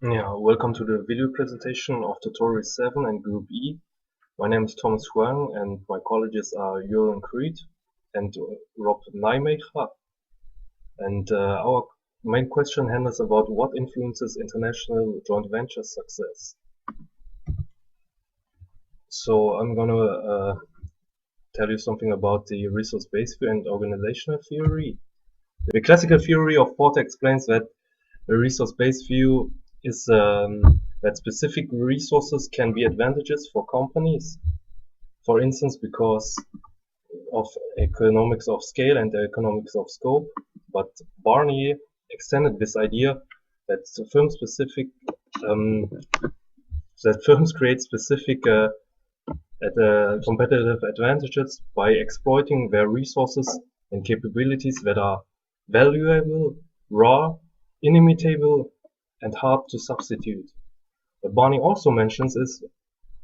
Yeah, welcome to the video presentation of Tutorial 7 and Group E. My name is Thomas Huang and my colleagues are Joren Kruit and Rob Nijmeijer. And our main question handles about what influences international joint venture success. So I'm gonna tell you something about the resource-based view and organizational theory. The classical theory of Porter explains that the resource-based view is that specific resources can be advantages for companies. For instance, because of economics of scale and the economics of scope. But Barnier extended this idea that firms create specific competitive advantages by exploiting their resources and capabilities that are valuable, raw, inimitable, and hard to substitute. What Barney also mentions is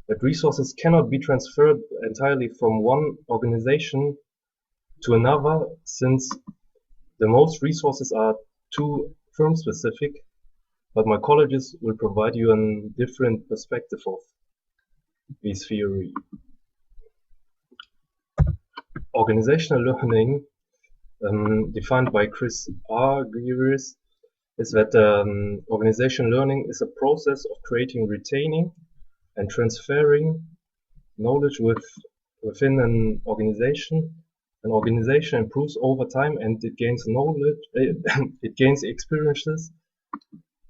that resources cannot be transferred entirely from one organization to another, since the most resources are too firm specific, but my colleagues will provide you a different perspective of this theory. Organizational learning, defined by Chris R. Gearis, is that organization learning is a process of creating, retaining, and transferring knowledge within an organization. An organization improves over time and it gains knowledge, it gains experiences.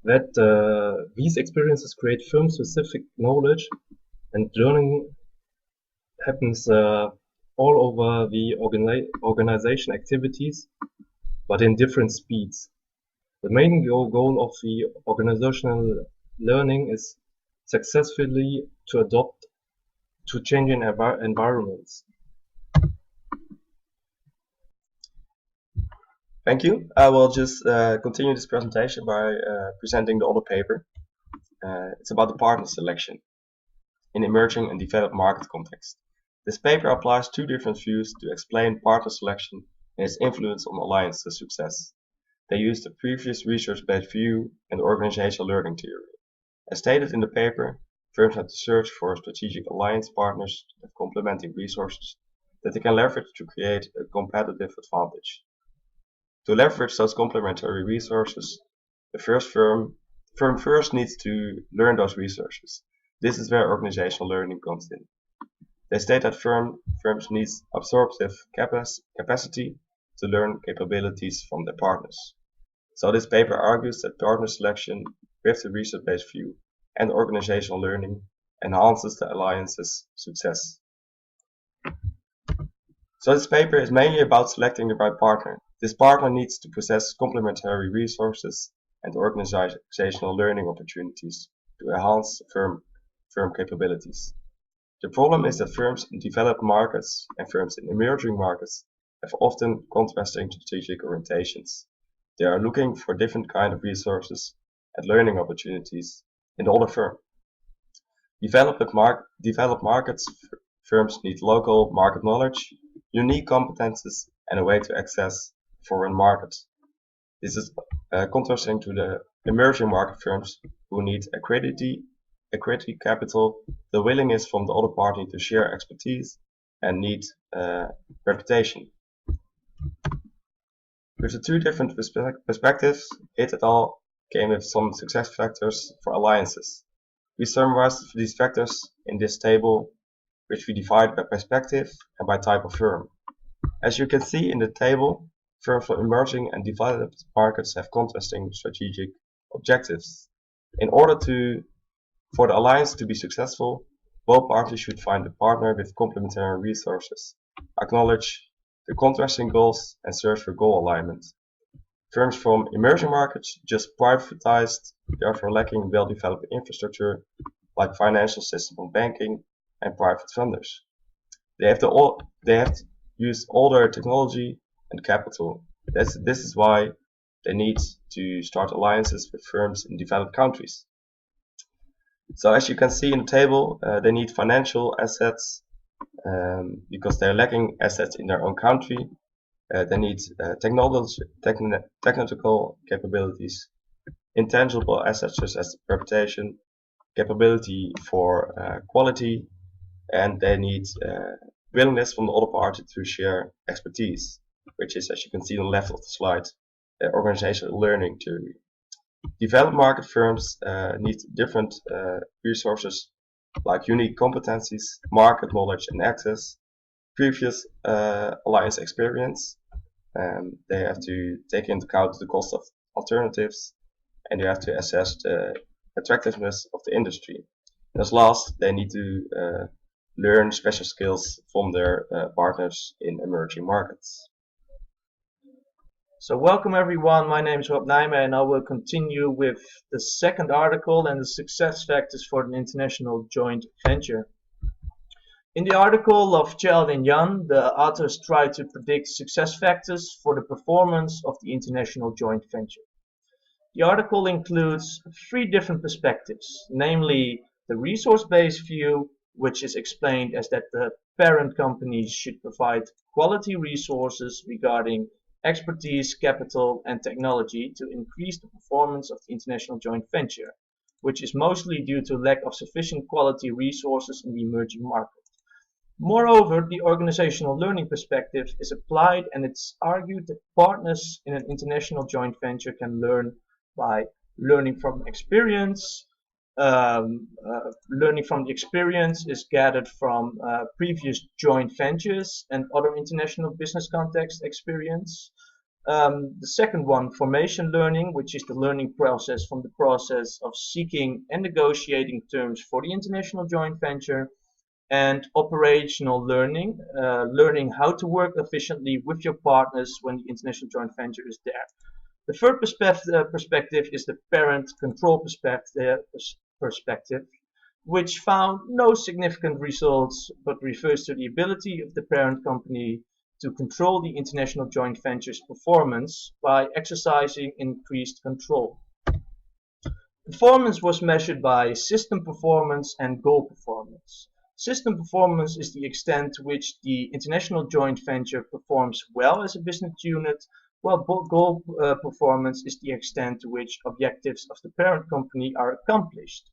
That these experiences create firm-specific knowledge, and learning happens all over the organization activities, but in different speeds. The main goal of the organizational learning is successfully to adapt to changing environments. Thank you. I will just continue this presentation by presenting the other paper. It's about the partner selection in emerging and developed market context. This paper applies two different views to explain partner selection and its influence on alliance success. They use the previous research-based view and organizational learning theory. As stated in the paper, firms have to search for strategic alliance partners with complementing resources that they can leverage to create a competitive advantage. To leverage those complementary resources, the firm first needs to learn those resources. This is where organizational learning comes in. They state that firms need absorptive capacity to learn capabilities from their partners. So this paper argues that partner selection with the research-based view and organizational learning enhances the alliance's success. So this paper is mainly about selecting the right partner. This partner needs to possess complementary resources and organizational learning opportunities to enhance firm capabilities. The problem is that firms in developed markets and firms in emerging markets have often contrasting strategic orientations. They are looking for different kinds of resources and learning opportunities in the other firm. Developed markets firms need local market knowledge, unique competences, and a way to access foreign markets. This is contrasting to the emerging market firms who need equity capital, the willingness from the other party to share expertise, and need reputation. With the two different perspectives, it et al. Came with some success factors for alliances. We summarized these factors in this table, which we divide by perspective and by type of firm. As you can see in the table, firms from emerging and developed markets have contrasting strategic objectives. In order for the alliance to be successful, both parties should find a partner with complementary resources, acknowledge the contrasting goals, and search for goal alignment. Firms from emerging markets just privatized, therefore lacking well-developed infrastructure like financial system of banking and private funders. They have to use all their technology and capital. This is why they need to start alliances with firms in developed countries. So as you can see in the table, they need financial assets because they're lacking assets in their own country. They need technological capabilities intangible assets such as reputation, capability for quality, and they need willingness from the other party to share expertise, which is, as you can see on the left of the slide, organizational learning theory. Developed market firms need different resources like unique competencies, market knowledge and access, previous alliance experience. They have to take into account the cost of alternatives, and you have to assess the attractiveness of the industry. And as last, they need to learn special skills from their partners in emerging markets. So welcome everyone, my name is Nijmeijer and I will continue with the second article and the success factors for an international joint venture. In the article of Child and Yan, the authors try to predict success factors for the performance of the international joint venture. The article includes 3 different perspectives, namely the resource-based view, which is explained as that the parent companies should provide quality resources regarding expertise, capital and technology to increase the performance of the international joint venture, which is mostly due to lack of sufficient quality resources in the emerging market. Moreover, the organizational learning perspective is applied, and it's argued that partners in an international joint venture can learn by learning from experience. Learning from the experience is gathered from previous joint ventures and other international business context experience. The second one, formation learning, which is the learning process from the process of seeking and negotiating terms for the international joint venture. And operational learning, learning how to work efficiently with your partners when the international joint venture is there. The third perspective is the parent control perspective, which found no significant results but refers to the ability of the parent company to control the international joint venture's performance by exercising increased control. Performance was measured by system performance and goal performance. System performance is the extent to which the international joint venture performs well as a business unit, while goal performance is the extent to which objectives of the parent company are accomplished.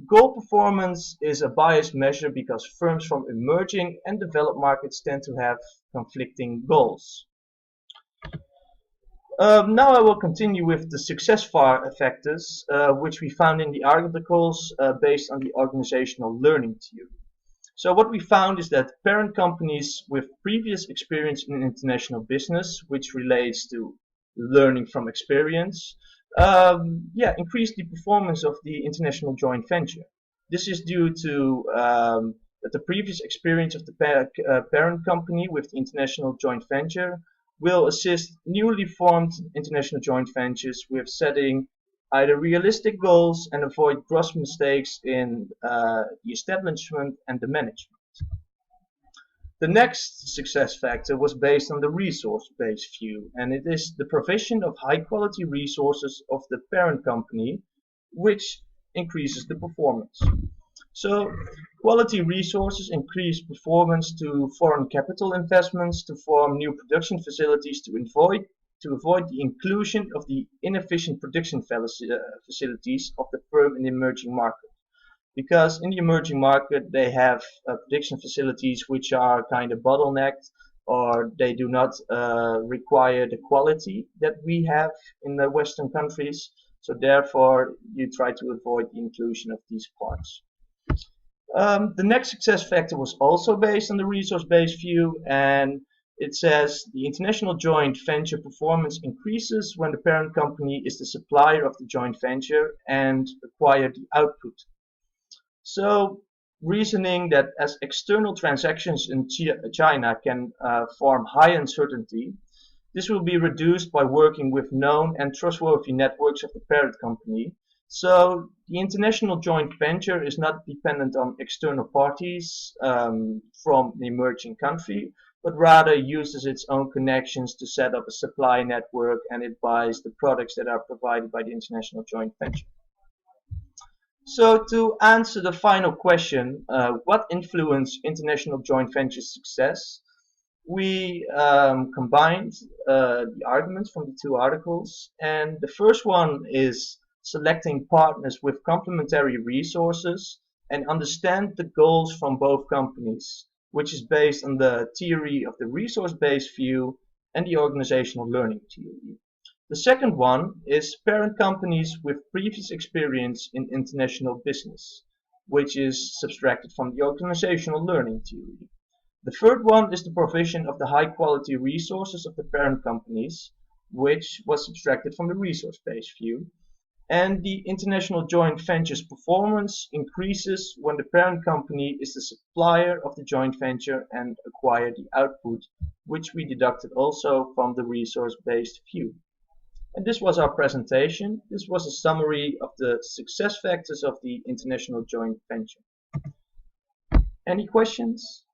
Goal performance is a biased measure because firms from emerging and developed markets tend to have conflicting goals. Now I will continue with the success factors, which we found in the articles based on the organizational learning theory. So what we found is that parent companies with previous experience in international business, which relates to learning from experience, increase the performance of the international joint venture. This is due to the previous experience of the parent company with the international joint venture will assist newly formed international joint ventures with setting either realistic goals and avoid gross mistakes in the establishment and the management. The next success factor was based on the resource-based view, and it is the provision of high-quality resources of the parent company, which increases the performance. So, quality resources increase performance to foreign capital investments, to form new production facilities, to avoid the inclusion of the inefficient production facilities of the firm in the emerging market. Because in the emerging market they have production facilities which are kind of bottlenecked, or they do not require the quality that we have in the Western countries. So therefore you try to avoid the inclusion of these parts. The next success factor was also based on the resource-based view, and it says the international joint venture performance increases when the parent company is the supplier of the joint venture and acquire the output. So, reasoning that as external transactions in China can form high uncertainty, this will be reduced by working with known and trustworthy networks of the parent company. So, the international joint venture is not dependent on external parties from the emerging country, but rather uses its own connections to set up a supply network, and it buys the products that are provided by the international joint venture. So to answer the final question, what influenced international joint venture success? We combined the arguments from the 2 articles, and the first one is selecting partners with complementary resources, and understand the goals from both companies, which is based on the theory of the resource-based view and the organizational learning theory. The second one is parent companies with previous experience in international business, which is subtracted from the organizational learning theory. The third one is the provision of the high quality resources of the parent companies, which was subtracted from the resource-based view. And the international joint venture's performance increases when the parent company is the supplier of the joint venture and acquire the output, which we deducted also from the resource-based view. And this was our presentation. This was a summary of the success factors of the international joint venture. Any questions?